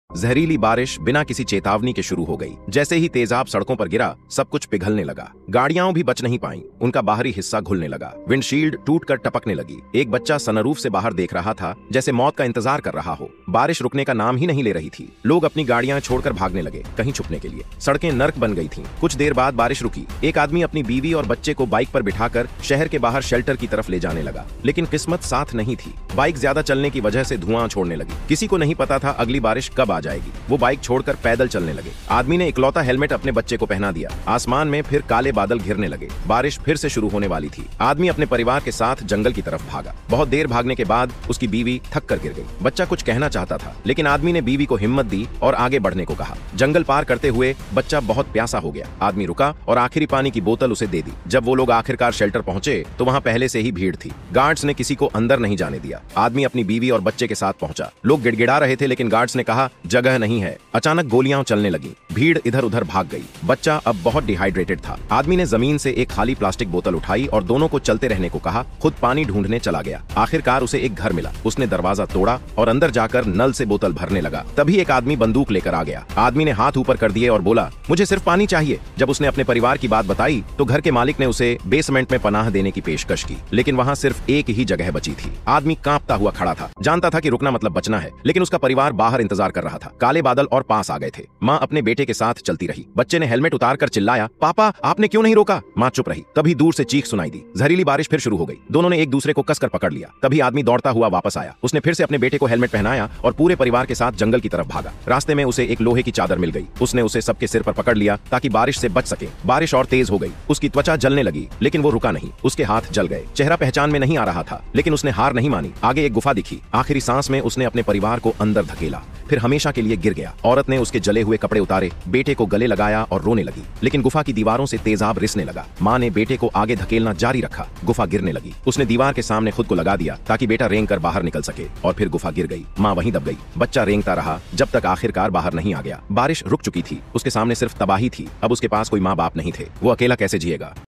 जहरीली बारिश बिना किसी चेतावनी के शुरू हो गई। जैसे ही तेजाब सड़कों पर गिरा, सब कुछ पिघलने लगा। गाड़ियां भी बच नहीं पाईं, उनका बाहरी हिस्सा घुलने लगा। विंडशील्ड टूटकर टपकने लगी। एक बच्चा सनरूफ से बाहर देख रहा था, जैसे मौत का इंतजार कर रहा हो। बारिश रुकने का नाम ही नहीं ले रही थी। लोग अपनी गाड़ियां छोड़कर भागने लगे, कहीं छुपने के लिए। सड़कें नर्क बन गई थीं। कुछ देर बाद बारिश रुकी। एक आदमी अपनी बीवी और बच्चे को बाइक पर बिठाकर शहर के बाहर शेल्टर की तरफ ले जाने लगा, लेकिन किस्मत साथ नहीं थी। बाइक ज्यादा चलने की वजह से धुआं छोड़ने लगी। किसी को नहीं पता था अगली बारिश कब आ जाएगी। वो बाइक छोड़कर पैदल चलने लगे। आदमी ने इकलौता हेलमेट अपने बच्चे को पहना दिया। आसमान में फिर काले बादल घिरने लगे। बारिश फिर से शुरू होने वाली थी। आदमी अपने परिवार के साथ जंगल की तरफ भागा। बहुत देर भागने के बाद उसकी बीवी थक कर गिर गई। बच्चा कुछ कहना चाहता था, लेकिन आदमी ने बीवी को हिम्मत दी और आगे बढ़ने को कहा। जंगल पार करते हुए बच्चा बहुत प्यासा हो गया। आदमी रुका और आखिरी पानी की बोतल उसे दे दी। जब वो लोग आखिरकार शेल्टर पहुंचे तो वहां पहले से ही भीड़ थी। गार्ड्स ने किसी को अंदर नहीं जाने दिया। आदमी अपनी बीवी और बच्चे के साथ पहुंचा। लोग गिड़गिड़ा रहे थे, लेकिन गार्ड्स ने कहा जगह नहीं है। अचानक गोलियां चलने लगी। भीड़ इधर उधर भाग गई। बच्चा अब बहुत डिहाइड्रेटेड था। आदमी ने जमीन से एक खाली प्लास्टिक बोतल उठाई और दोनों को चलते रहने को कहा। खुद पानी ढूंढने चला गया। आखिरकार उसे एक घर मिला। उसने दरवाजा तोड़ा और अंदर जाकर नल से बोतल भरने लगा। तभी एक आदमी बंदूक लेकर आ गया। आदमी ने हाथ ऊपर कर दिए और बोला, मुझे सिर्फ पानी चाहिए। जब उसने अपने परिवार की बात बताई तो घर के मालिक ने उसे बेसमेंट में पनाह देने की पेशकश की, लेकिन वहां सिर्फ एक ही जगह बची थी। आदमी कांपता हुआ खड़ा था। जानता था कि रुकना मतलब बचना है, लेकिन उसका परिवार बाहर इंतजार कर रहा था। काले बादल और पास आ गए थे। माँ अपने बेटे के साथ चलती रही। बच्चे ने हेलमेट उतारकर चिल्लाया, पापा आपने क्यों नहीं रोका? माँ चुप रही। तभी दूर से चीख सुनाई दी। जहरीली बारिश फिर शुरू हो गई। दोनों ने एक दूसरे को कसकर पकड़ लिया। तभी आदमी दौड़ता हुआ वापस आया। उसने फिर से अपने बेटे को हेलमेट पहनाया और पूरे परिवार के साथ जंगल की तरफ भागा। रास्ते में उसे एक लोहे की चादर मिल गई। उसने उसे सबके सिर पर पकड़ लिया ताकि बारिश से बच सके। बारिश और तेज हो गई। उसकी त्वचा जलने लगी, लेकिन वो रुका नहीं। उसके हाथ जल गए। चेहरा पहचान में नहीं आ रहा था, लेकिन उसने हार नहीं मानी। आगे एक गुफा दिखी। आखिरी सांस में उसने अपने परिवार को अंदर धकेला, फिर हमेशा के लिए गिर गया। औरत ने उसके जले हुए कपड़े उतारे, बेटे को गले लगाया और रोने लगी, लेकिन गुफा की दीवारों से तेजाब रिसने लगा। माँ ने बेटे को आगे धकेलना जारी रखा। गुफा गिरने लगी। उसने दीवार के सामने खुद को लगा दिया ताकि बेटा रेंग कर बाहर निकल सके, और फिर गुफा गिर गई। माँ वहीं दब गई। बच्चा रेंगता रहा जब तक आखिरकार बाहर नहीं आ गया। बारिश रुक चुकी थी। उसके सामने सिर्फ तबाही थी। अब उसके पास कोई माँ बाप नहीं थे। वो अकेला कैसे जिएगा?